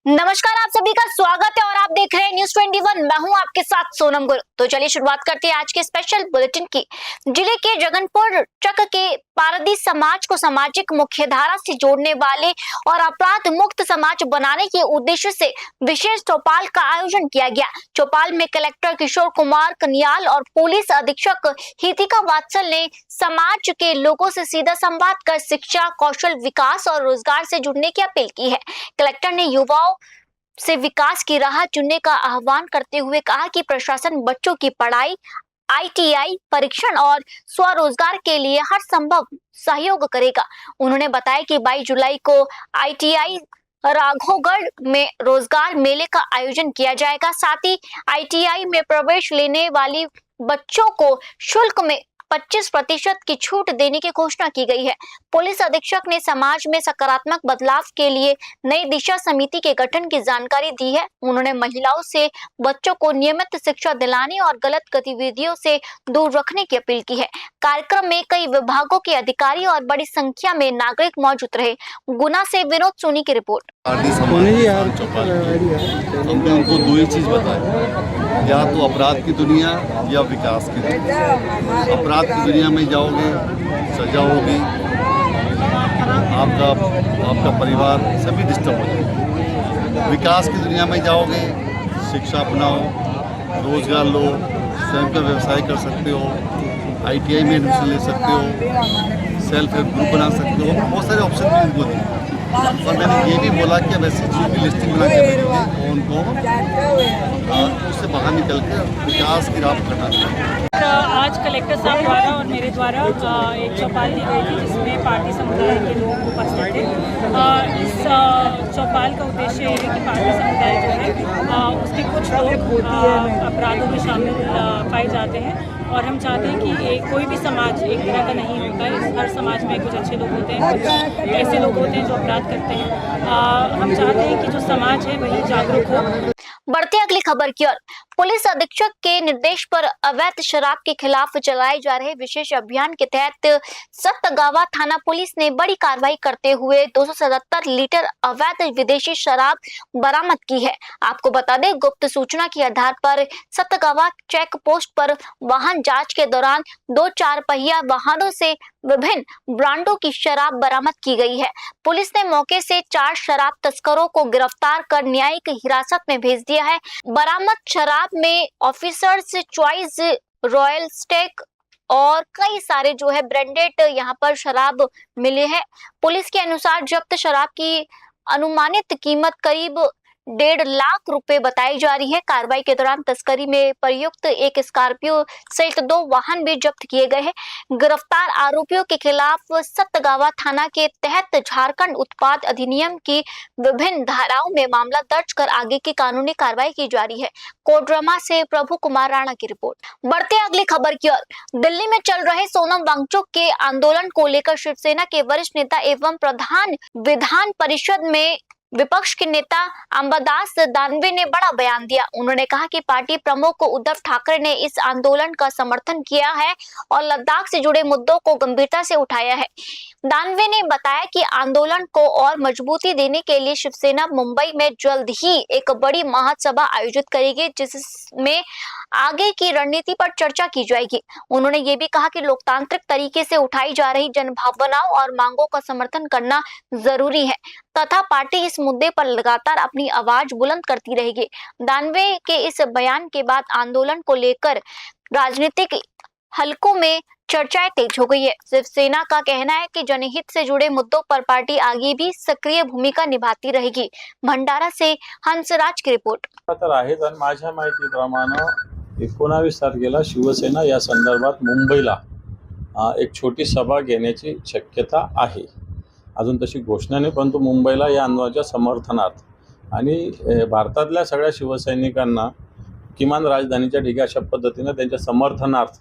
नमस्कार, आप सभी का स्वागत है और आप देख रहे हैं न्यूज 21। मैं हूं आपके साथ सोनम गुल। तो चलिए शुरुआत करते हैं आज के स्पेशल बुलेटिन की। जिले के जगनपुर चक के पारदी समाज को सामाजिक मुख्यधारा से जोड़ने वाले और अपराध मुक्त समाज बनाने के उद्देश्य से विशेष चौपाल का आयोजन किया गया। चौपाल में कलेक्टर किशोर कुमार कन्याल और पुलिस अधीक्षक हितिका वात्सल ने समाज के लोगों से सीधा संवाद कर शिक्षा, कौशल विकास और रोजगार से जुड़ने की अपील की है। कलेक्टर ने युवाओं से विकास की राह चुनने का आह्वान करते हुए कहा कि प्रशासन बच्चों की पढ़ाई, आईटीआई परीक्षण और स्वरोजगार के लिए हर संभव सहयोग करेगा। उन्होंने बताया कि 22 जुलाई को आईटीआई राघोगढ़ में रोजगार मेले का आयोजन किया जाएगा। साथ ही आईटीआई में प्रवेश लेने वाली बच्चों को शुल्क में 25% की छूट देने की घोषणा की गई है। पुलिस अधीक्षक ने समाज में सकारात्मक बदलाव के लिए नई दिशा समिति के गठन की जानकारी दी है। उन्होंने महिलाओं से बच्चों को नियमित शिक्षा दिलाने और गलत गतिविधियों से दूर रखने की अपील की है। कार्यक्रम में कई विभागों के अधिकारी और बड़ी संख्या में नागरिक मौजूद रहे। गुना से विनोद सोनी की रिपोर्ट। हमने उनको दो ही चीज़ बताई, या तो अपराध की दुनिया या विकास की दुनिया। अपराध की दुनिया में जाओगे, सजा होगी, आपका परिवार सभी डिस्टर्ब हो जाएगा। विकास की दुनिया में जाओगे, शिक्षा अपनाओ, रोजगार लो, स्वयं का व्यवसाय कर सकते हो, आईटीआई में एडमिशन ले सकते हो, सेल्फ हेल्प ग्रुप बना सकते हो, बहुत सारे ऑप्शन भी उनको दिए। और मैंने ये भी बोला कि अब ऐसी चीज़ की लिस्टिंग बना के भेजेंगे और उनको उससे बाहर निकल के विकास की राह करना चाहिए। आज कलेक्टर साहब द्वारा और मेरे द्वारा एक चौपाल दी गई थी जिसमें पार्टी समुदाय के लोग उपस्थित थे। इस चौपाल का उद्देश्य ये है कि पार्टी समुदाय जो है उसके कुछ लोग अपराधों में शामिल पाए जाते हैं और हम चाहते हैं कि कोई भी समाज एक तरह का नहीं होता है। हर समाज में कुछ अच्छे लोग होते हैं, कुछ ऐसे लोग होते हैं जो अपराध करते हैं। हम चाहते हैं कि जो समाज है वही जागरूक हो। बढ़ते अगली खबर की ओर। पुलिस अधीक्षक के निर्देश पर अवैध शराब के खिलाफ चलाए जा रहे विशेष अभियान के तहत सतगावा थाना पुलिस ने बड़ी कार्रवाई करते हुए 277 लीटर अवैध विदेशी शराब बरामद की है। आपको बता दें, गुप्त सूचना के आधार पर सतगावा चेक पोस्ट पर वाहन जांच के दौरान 2 4 पहिया वाहनों से विभिन्न ब्रांडों की शराब बरामद की गई है। पुलिस ने मौके से 4 शराब तस्करों को गिरफ्तार कर न्यायिक हिरासत में भेज दिया है। बरामद शराब में ऑफिसर्स चॉइस, रॉयल स्टेक और कई सारे जो है ब्रांडेड यहाँ पर शराब मिले हैं। पुलिस के अनुसार जब्त शराब की अनुमानित कीमत करीब 1.5 लाख रुपए बताई जा रही है। कार्रवाई के दौरान तस्करी में प्रयुक्त एक स्कॉर्पियो सहित 2 वाहन भी जब्त किए गए हैं। गिरफ्तार आरोपियों के खिलाफ सतगावा थाना के तहत झारखंड उत्पाद अधिनियम की विभिन्न धाराओं में मामला दर्ज कर आगे की कानूनी कार्रवाई की जा रही है। कोडरमा से प्रभु कुमार राणा की रिपोर्ट। बढ़ते अगली खबर की ओर। दिल्ली में चल रहे सोनम वांगचुक के आंदोलन को लेकर शिवसेना के वरिष्ठ नेता एवं प्रधान विधान परिषद में विपक्ष के नेता अंबादास दानवे ने बड़ा बयान दिया। उन्होंने कहा कि पार्टी प्रमुख उद्धव ठाकरे ने इस आंदोलन का समर्थन किया है और लद्दाख से जुड़े मुद्दों को गंभीरता से उठाया है। दानवे ने बताया कि आंदोलन को और मजबूती देने के लिए शिवसेना मुंबई में जल्द ही एक बड़ी महासभा आयोजित करेगी, जिसमें आगे की रणनीति पर चर्चा की जाएगी। उन्होंने ये भी कहा कि लोकतांत्रिक तरीके से उठाई जा रही जनभावनाओं और मांगों का समर्थन करना जरूरी है तथा पार्टी इस मुद्दे पर लगातार अपनी आवाज बुलंद करती रहेगी। दानवे के इस बयान के बाद आंदोलन को लेकर राजनीतिक हलकों में चर्चाएं तेज हो गई है। शिवसेना का कहना है कि जनहित से जुड़े मुद्दों पर पार्टी आगे भी सक्रिय भूमिका निभाती रहेगी। भंडारा से हंसराज की रिपोर्ट। माझ्या माहितीप्रमाणे 19 तारखेला शिवसेना या संदर्भात मुंबईला एक छोटी सभा घेण्याची शक्यता आहे। अजून तशी घोषणा नाही, परंतु मुंबईला या आंदोलनाच्या समर्थनार्थ आणि भारतातल्या सगळ्या शिवसैनिकांना किमान राजधानीच्या ठिकाणी अशा पद्धतीने त्यांच्या समर्थनार्थ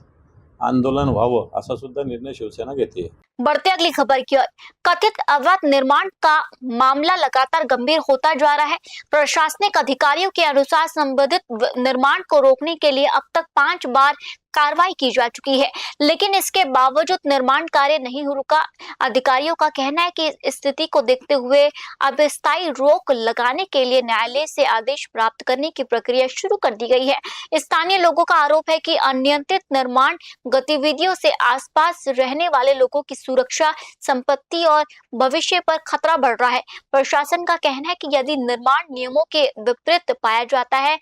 आंदोलन व्हावं असा सुद्धा निर्णय शिवसेना घेते। बढ़ते अगली खबर की ओर। कथित अवैध निर्माण का मामला लगातार गंभीर होता जा रहा है। प्रशासनिक अधिकारियों के अनुसार संबंधित निर्माण को रोकने के लिए अब तक 5 बार कार्रवाई की जा चुकी है, लेकिन इसके बावजूद निर्माण कार्य नहीं रुका। अधिकारियों का कहना है कि इस स्थिति को देखते हुए अब स्थायी रोक लगाने के लिए न्यायालय से आदेश प्राप्त करने की प्रक्रिया शुरू कर दी गई है। स्थानीय लोगों का आरोप है कि अनियंत्रित निर्माण गतिविधियों से आसपास रहने वाले लोगों की सुरक्षा, संपत्ति और भविष्य पर खतरा बढ़ रहा है। प्रशासन का कहना है कि यदि निर्माण नियमों के विपरीत पाया जाता है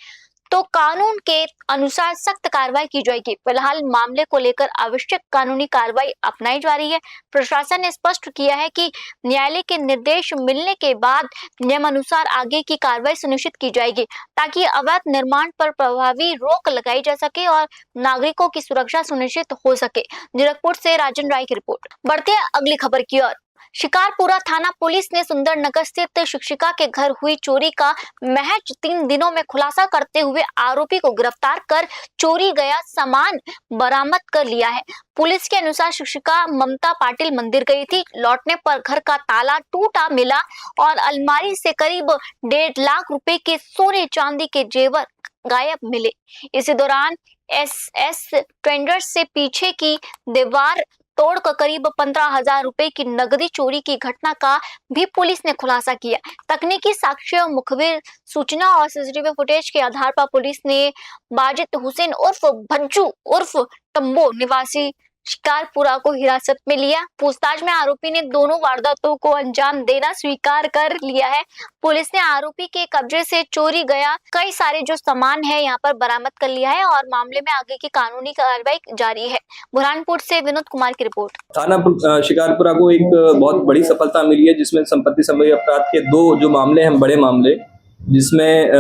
तो कानून के अनुसार सख्त कार्रवाई की जाएगी। फिलहाल मामले को लेकर आवश्यक कानूनी कार्रवाई अपनाई जा रही है। प्रशासन ने स्पष्ट किया है कि न्यायालय के निर्देश मिलने के बाद नियमानुसार आगे की कार्रवाई सुनिश्चित की जाएगी, ताकि अवैध निर्माण पर प्रभावी रोक लगाई जा सके और नागरिकों की सुरक्षा सुनिश्चित हो सके। जीरकपुर से राजन राय की रिपोर्ट। बढ़ते हैं अगली खबर की ओर। शिकारपुरा थाना पुलिस ने सुंदरनगर स्थित शिक्षिका के घर हुई चोरी का महज 3 दिनों में खुलासा करते हुए आरोपी को गिरफ्तार कर चोरी गया सामान बरामद कर लिया है। पुलिस के अनुसार शिक्षिका ममता पाटिल मंदिर गई थी। लौटने पर घर का ताला टूटा मिला और अलमारी से करीब 1.5 लाख रुपए के सोने चांदी के जेवर गायब मिले। इसी दौरान एस ट्रेंडर्स से पीछे की दीवार तोड़कर करीब 15,000 रुपए की नकदी चोरी की घटना का भी पुलिस ने खुलासा किया। तकनीकी साक्ष्य, मुखबिर सूचना और सीसीटीवी फुटेज के आधार पर पुलिस ने बाजित हुसैन उर्फ भज्जू उर्फ टम्बो निवासी शिकारपुरा को हिरासत में लिया। पूछताछ में आरोपी ने दोनों वारदातों को अंजाम देना स्वीकार कर लिया है। पुलिस ने आरोपी के कब्जे से चोरी गया कई सारे जो सामान है यहाँ पर बरामद कर लिया है और मामले में आगे की कानूनी कार्रवाई जारी है। बुरहानपुर से विनोद कुमार की रिपोर्ट। थाना शिकारपुरा को एक बहुत बड़ी सफलता मिली है, जिसमें संपत्ति संबंधी अपराध के 2 जो मामले हैं, बड़े मामले, जिसमें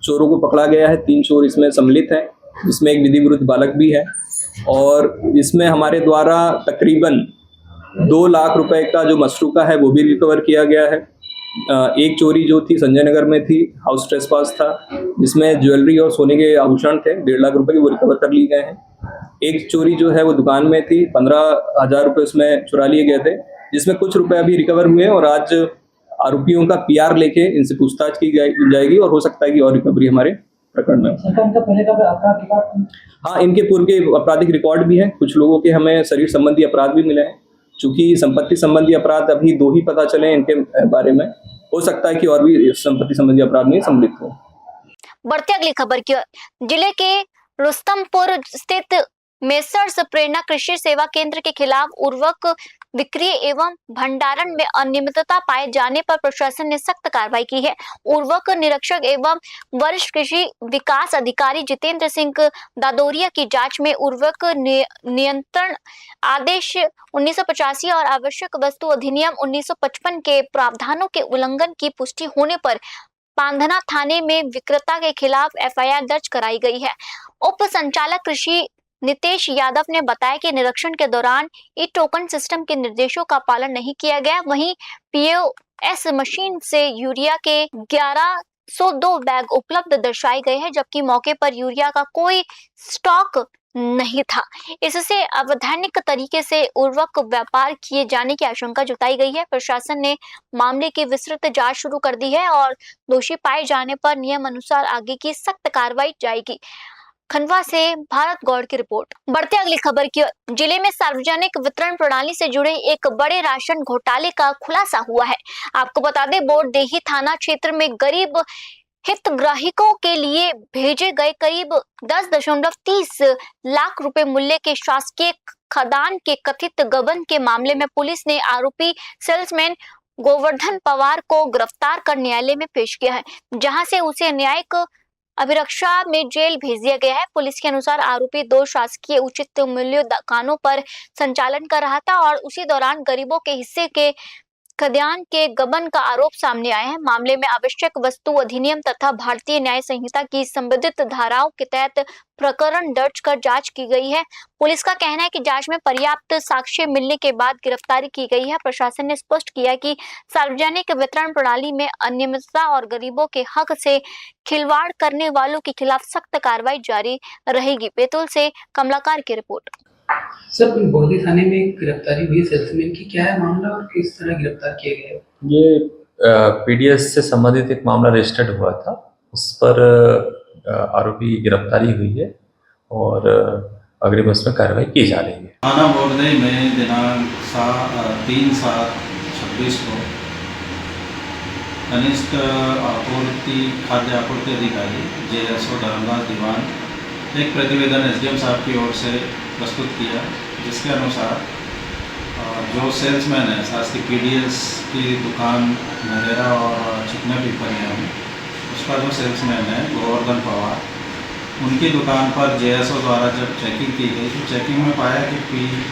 चोरों को पकड़ा गया है। 3 चोर इसमें सम्मिलित हैं, जिसमें एक विधि विरुद्ध बालक भी है और इसमें हमारे द्वारा तकरीबन 2 लाख रुपए का जो मशरूका है वो भी रिकवर किया गया है। एक चोरी जो थी संजय नगर में थी, हाउस ट्रेसपास था, जिसमें ज्वेलरी और सोने के आभूषण थे 1.5 लाख रुपए के, वो रिकवर कर लिए गए हैं। एक चोरी जो है वो दुकान में थी, 15,000 रुपए उसमें चुरा लिए गए थे, जिसमें कुछ रुपए अभी रिकवर हुए और आज आरोपियों का PR लेके इनसे पूछताछ की जाएगी और हो सकता है कि और रिकवरी हमारे प्रकरण में। हाँ, इनके पूर्व के आपराधिक रिकॉर्ड भी है। कुछ लोगों के हमें शरीर संबंधी अपराध भी मिले हैं। चूंकि संपत्ति संबंधी अपराध अभी 2 ही पता चले इनके बारे में, हो सकता है कि और भी संपत्ति संबंधी अपराध में सम्मिलित हो। बढ़ते अगली खबर की ओर। जिले के रुस्तमपुर स्थित मेसर्स प्रेरणा कृषि सेवा केंद्र के खिलाफ उर्वरक विक्रय एवं भंडारण में अनियमितता पाए जाने पर प्रशासन ने सख्त कार्रवाई की है। उर्वरक निरीक्षक एवं वरिष्ठ कृषि विकास अधिकारी जितेंद्र सिंह दादोरिया की जांच में उर्वरक नियंत्रण आदेश 1985 और आवश्यक वस्तु अधिनियम 1955 के प्रावधानों के उल्लंघन की पुष्टि होने पर पांधना थाने में विक्रेता के खिलाफ FIR दर्ज कराई गई है। उप संचालक कृषि नितेश यादव ने बताया कि निरीक्षण के दौरान ई-टोकन सिस्टम के निर्देशों का पालन नहीं किया गया। वहीं POS मशीन से यूरिया के 1102 बैग उपलब्ध दर्शाए गए हैं, जबकि मौके पर यूरिया का कोई स्टॉक नहीं था। इससे अवैधानिक तरीके से उर्वरक व्यापार किए जाने की आशंका जताई गई है। प्रशासन ने मामले की विस्तृत जांच शुरू कर दी है और दोषी पाए जाने पर नियम अनुसार आगे की सख्त कार्रवाई जाएगी। खंडवा से भारत गौड़ की रिपोर्ट। बढ़ते अगली खबर की ओर। जिले में सार्वजनिक वितरण प्रणाली से जुड़े एक बड़े राशन घोटाले का खुलासा हुआ है। आपको बता दें, बोरदेही थाना क्षेत्र में गरीब हितग्राहिकों के लिए भेजे गए करीब 10.30 लाख रुपए मूल्य के शासकीय खदान के कथित गबन के मामले में पुलिस ने आरोपी सेल्समैन गोवर्धन पवार को गिरफ्तार कर न्यायालय में पेश किया है, जहां से उसे न्यायिक अभिरक्षा में जेल भेज दिया गया है। पुलिस के अनुसार आरोपी 2 शासकीय उचित मूल्य दुकानों पर संचालन कर रहा था और उसी दौरान गरीबों के हिस्से के खदान के गबन का आरोप सामने आया है। मामले में आवश्यक वस्तु अधिनियम तथा भारतीय न्याय संहिता की संबंधित धाराओं के तहत प्रकरण दर्ज कर जांच की गई है। पुलिस का कहना है कि जांच में पर्याप्त साक्ष्य मिलने के बाद गिरफ्तारी की गई है। प्रशासन ने स्पष्ट किया कि सार्वजनिक वितरण प्रणाली में अनियमितता और गरीबों के हक से खिलवाड़ करने वालों के खिलाफ सख्त कार्रवाई जारी रहेगी। बैतूल से कमलाकर की रिपोर्ट। सर बौद्धी थाने में एक गिरफ्तारी हुई सेल्समैन की, क्या है मामला और किस तरह गिरफ्तार किया गया है? ये पीडीएस से संबंधित एक मामला रजिस्टर्ड हुआ था, उस पर आरोपी की गिरफ्तारी हुई है और अग्रिम उसमें कार्रवाई की जा रही है। थाना बोर्दई में दिनांक 3/7/26 को कनिष्ठ खाद्य आपूर्ति अधिकारी JSO धर्मदास दीवान एक प्रतिवेदन SDM साहब की ओर से प्रस्तुत किया, जिसके अनुसार जो सेल्समैन है शासकीय PDS की दुकान नरेरा और चिकना पिपरिया में, उसका जो सेल्समैन है गोवर्धन पवार, उनकी दुकान पर JSO द्वारा जब चेकिंग की गई तो चेकिंग में पाया कि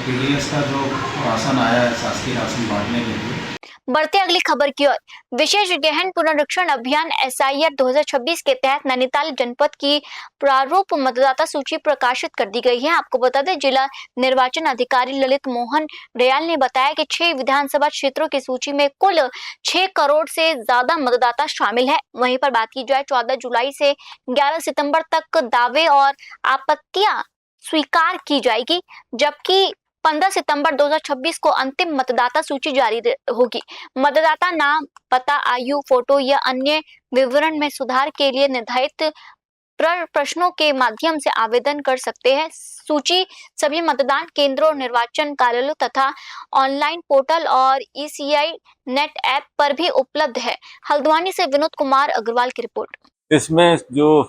PDS का जो राशन आया है शासकीय राशन बांटने के लिए। बढ़ते अगली खबर की ओर। विशेष गहन पुनरीक्षण अभियान SIR 2026 के तहत नैनीताल जनपद की प्रारूप मतदाता सूची प्रकाशित कर दी गई है। आपको बता दें, जिला निर्वाचन अधिकारी ललित मोहन दयाल ने बताया कि 6 विधानसभा क्षेत्रों की सूची में कुल 6 करोड़ से ज्यादा मतदाता शामिल है। वहीं पर बात की जाए 14 जुलाई से 11 सितंबर तक दावे और आपत्तियां स्वीकार की जाएगी, जबकि 15 सितंबर 2026 को अंतिम मतदाता सूची जारी होगी। मतदाता नाम, पता, आयु, फोटो या अन्य विवरण में सुधार के लिए निर्धारित प्रश्नों के माध्यम से आवेदन कर सकते हैं। सूची सभी मतदान केंद्रों, निर्वाचन कार्यालयों तथा ऑनलाइन पोर्टल और ECI नेट ऐप पर भी उपलब्ध है। हल्द्वानी से विनोद कुमार अग्रवाल की रिपोर्ट। इसमें जो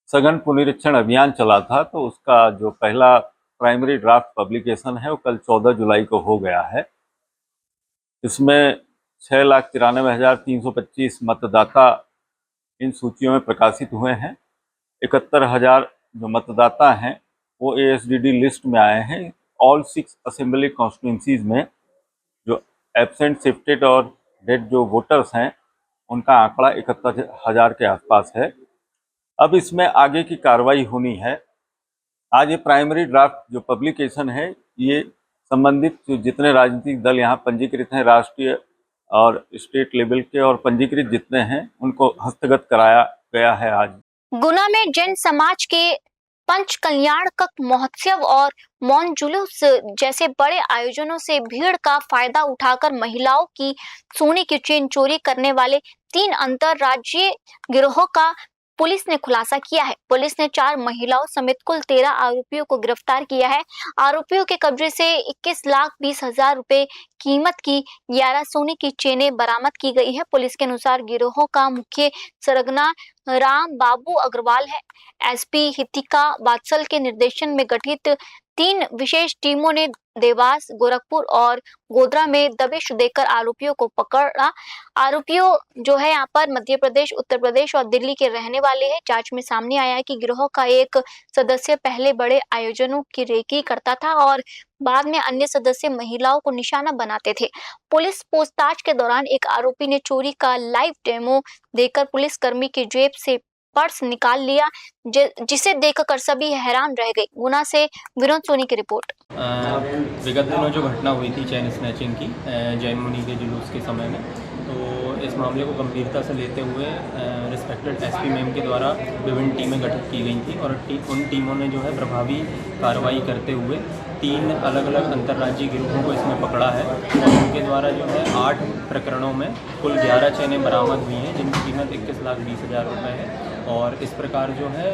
सघन पुनरीक्षण अभियान चला था, तो उसका जो पहला प्राइमरी ड्राफ्ट पब्लिकेशन है वो कल 14 जुलाई को हो गया है। इसमें 6,93,325 मतदाता इन सूचियों में प्रकाशित हुए हैं। 71,000 जो मतदाता हैं वो ASDD लिस्ट में आए हैं। ऑल 6 असेंबली कॉन्स्टिट्यूंसीज में जो एब्सेंट, शिफ्टेड और डेड जो वोटर्स हैं उनका आंकड़ा 71,000 के आसपास है। अब इसमें आगे की कार्रवाई होनी है। आज ये प्राइमरी ड्राफ्ट जो पब्लिकेशन है, ये संबंधित जो जितने राजनीतिक दल यहाँ पंजीकृत हैं, राष्ट्रीय और स्टेट लेवल के और पंजीकृत जितने हैं, उनको हस्तगत कराया गया है। आज गुना में जैन समाज के पंच कल्याणक महोत्सव और मौन जुलूस जैसे बड़े आयोजनों से भीड़ का फायदा उठाकर महिलाओं की सोने की चेन चोरी करने वाले 3 अंतरराज्यीय गिरोहों का पुलिस ने खुलासा किया है। पुलिस ने 4 महिलाओं समेत कुल 13 आरोपियों को गिरफ्तार किया है। आरोपियों के कब्जे से 21,20,000 रुपए कीमत की 11 सोने की चेनें बरामद की गई है। पुलिस के अनुसार गिरोह का मुख्य सरगना राम बाबू अग्रवाल है। SP हितिका बात्सल के निर्देशन में गठित 3 विशेष टीमों ने देवास, गोरखपुर और गोधरा में दबिश देकर आरोपियों को पकड़ा। आरोपियों जो है यहाँ पर मध्य प्रदेश, उत्तर प्रदेश और दिल्ली के रहने वाले हैं। जांच में सामने आया है कि गिरोह का एक सदस्य पहले बड़े आयोजनों की रेकी करता था और बाद में अन्य सदस्य महिलाओं को निशाना बनाते थे। पुलिस पूछताछ के दौरान एक आरोपी ने चोरी का लाइव डेमो देकर पुलिसकर्मी की जेब से पर्स निकाल लिया, जिसे देखकर सभी हैरान रह गए। गुना से विनोद सोनी की रिपोर्ट। विगत दिनों जो घटना हुई थी चैन स्नैचिंग की जैन मुनि के जुलूस के समय में, तो इस मामले को गंभीरता से लेते हुए रिस्पेक्टेड SP मैम के द्वारा विभिन्न टीमें गठित की गई थी और उन टीमों ने जो है प्रभावी कार्रवाई करते हुए 3 अलग अलग अंतर्राज्यीय गिरोहों को इसमें पकड़ा है और उनके द्वारा जो है 8 प्रकरणों में कुल 11 चेनें बरामद हुई हैं, जिनकी कीमत 21,20,000 रुपये है और इस प्रकार जो है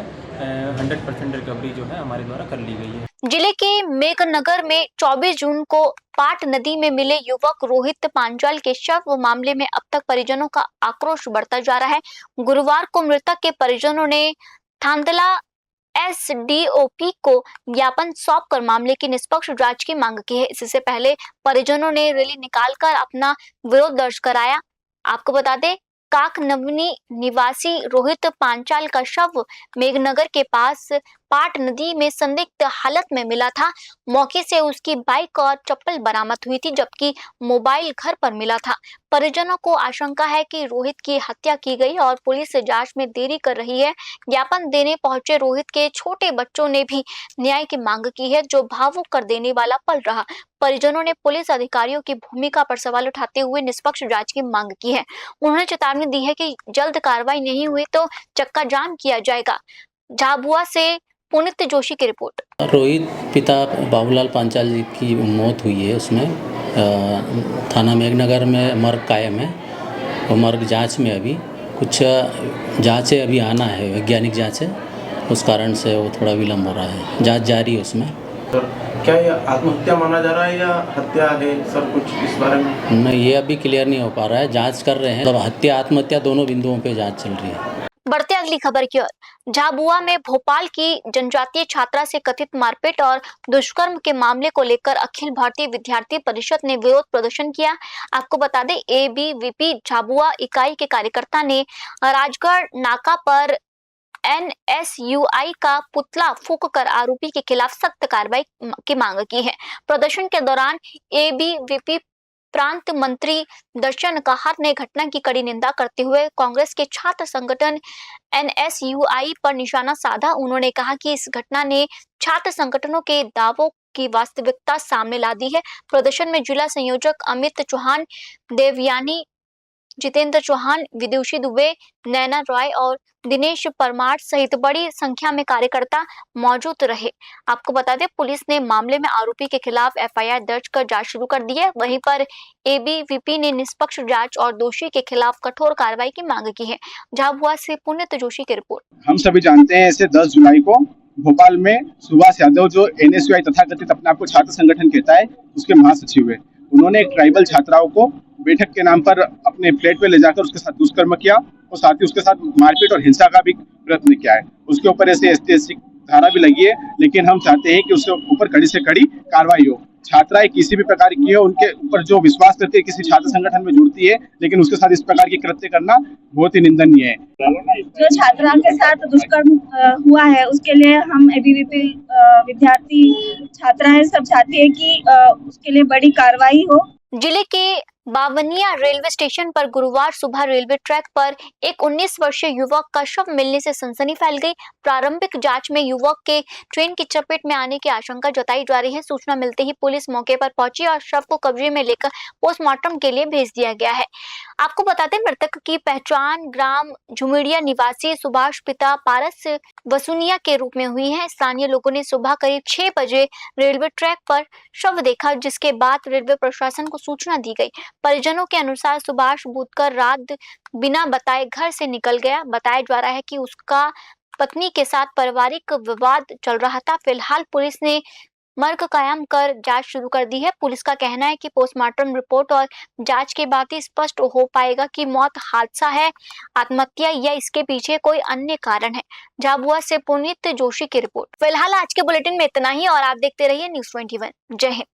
100% रिकवरी जो है हमारे द्वारा कर ली गई है। जिले के मेघनगर में 24 जून को पाट नदी में मिले युवक रोहित पांचाल के शव मामले में अब तक परिजनों का आक्रोश बढ़ता जा रहा है। गुरुवार को मृतक के परिजनों ने थांदला SDOP को ज्ञापन सौंपकर मामले की निष्पक्ष जांच की मांग की है। इससे पहले परिजनों ने रैली निकालकर अपना विरोध दर्ज कराया। आपको बता दें, काकनवनी निवासी रोहित पांचाल का शव मेघनगर के पास पाट नदी में संदिग्ध हालत में मिला था। मौके से उसकी बाइक और चप्पल बरामद हुई थी, जबकि मोबाइल घर पर मिला था। परिजनों को आशंका है कि रोहित की हत्या की गई और पुलिस जांच में देरी कर रही है। ज्ञापन देने पहुंचे रोहित के छोटे बच्चों ने भी न्याय की मांग की है, जो भावुक कर देने वाला पल रहा। परिजनों ने पुलिस अधिकारियों की भूमिका पर सवाल उठाते हुए निष्पक्ष जांच की मांग की है। उन्होंने चेतावनी दी है कि जल्द कार्रवाई नहीं हुई तो चक्का जाम किया जाएगा। झाबुआ से पुनीत जोशी की रिपोर्ट। रोहित पिता बाबूलाल पांचाल जी की मौत हुई है। उसमें थाना मेघनगर में मर्ग कायम है और मर्ग जांच में अभी कुछ जांचें अभी आना है, वैज्ञानिक जांच है, उस कारण से वो थोड़ा विलम्ब हो रहा है। जांच जारी है उसमें। क्या ये आत्महत्या माना जा रहा है या हत्या है सर, कुछ इस बारे में? नहीं, ये अभी क्लियर नहीं हो पा रहा है, जांच कर रहे हैं। तब हत्या आत्महत्या दोनों बिंदुओं पे जांच चल रही है। बढ़ते अगली खबर की ओर। झाबुआ में भोपाल की जनजातीय छात्रा से कथित मारपीट और दुष्कर्म के मामले को लेकर अखिल भारतीय विद्यार्थी परिषद ने विरोध प्रदर्शन किया। आपको बता दें, एबीवीपी झाबुआ इकाई के कार्यकर्ता ने राजगढ़ नाका पर NSUI का पुतला फूंककर आरोपी के खिलाफ सख्त कार्रवाई की मांग की है। प्रदर्शन के दौरान एबीवीपी प्रांत मंत्री दर्शन कहार ने घटना की कड़ी निंदा करते हुए कांग्रेस के छात्र संगठन NSUI पर निशाना साधा। उन्होंने कहा कि इस घटना ने छात्र संगठनों के दावों की वास्तविकता सामने ला दी है। प्रदर्शन में जिला संयोजक अमित चौहान, देवयानी, जितेंद्र चौहान, विदुषी दुबे, नैना रॉय और दिनेश परमार सहित बड़ी संख्या में कार्यकर्ता मौजूद रहे। आपको बता दें, पुलिस ने मामले में आरोपी के खिलाफ FIR दर्ज कर जांच शुरू कर दी है। वहीं पर एबीवीपी ने निष्पक्ष जांच और दोषी के खिलाफ कठोर कार्रवाई की मांग की है। झाबुआ से पुनीत जोशी की रिपोर्ट। हम सभी जानते हैं, इसे 10 जुलाई को भोपाल में सुभाष यादव, जो NSUI तथाकथित अपने आप को छात्र संगठन कहता है, उसके महासचिव है, उन्होंने एक ट्राइबल छात्राओं को बैठक के नाम पर अपने फ्लैट पे ले जाकर उसके साथ दुष्कर्म किया और साथ ही उसके साथ मारपीट और हिंसा का भी प्रयत्न किया है। उसके ऊपर ऐसे ST/SC धारा भी लगी है, लेकिन हम चाहते हैं कि उसके ऊपर कड़ी से कड़ी कार्रवाई हो। छात्राएं किसी भी प्रकार की है, उनके ऊपर जो विश्वास करके किसी छात्र संगठन में जुड़ती है, लेकिन उसके साथ इस प्रकार की कृत्य करना बहुत ही निंदनीय है। जो छात्रा के साथ दुष्कर्म हुआ है, उसके लिए हम एबीवीपी विद्यार्थी छात्राएं सब चाहती है कि उसके लिए बड़ी कार्रवाई हो। जिले के बावनिया रेलवे स्टेशन पर गुरुवार सुबह रेलवे ट्रैक पर एक 19 वर्षीय युवक का शव मिलने से सनसनी फैल गई। प्रारंभिक जांच में युवक के ट्रेन की चपेट में आने की आशंका जताई जा रही है। सूचना मिलते ही पुलिस मौके पर पहुंची और शव को कब्जे में लेकर पोस्टमार्टम के लिए भेज दिया गया है। आपको बताते हैं, मृतक की पहचान ग्राम झुमिड़िया निवासी सुभाष पिता पारस वसुनिया के रूप में हुई है। स्थानीय लोगों ने सुबह करीब 6 बजे रेलवे ट्रैक पर शव देखा, जिसके बाद रेलवे प्रशासन को सूचना दी गई। परिजनों के अनुसार सुभाष बूतकर रात बिना बताए घर से निकल गया। बताया जा रहा है कि उसका पत्नी के साथ पारिवारिक विवाद चल रहा था। फिलहाल पुलिस ने मर्ग कायम कर जांच शुरू कर दी है। पुलिस का कहना है कि पोस्टमार्टम रिपोर्ट और जांच के बाद ही स्पष्ट हो पाएगा कि मौत हादसा है, आत्महत्या या इसके पीछे कोई अन्य कारण है। झाबुआ से पुनीत जोशी की रिपोर्ट। फिलहाल आज के बुलेटिन में इतना ही और आप देखते रहिए News 21। जय हिंद।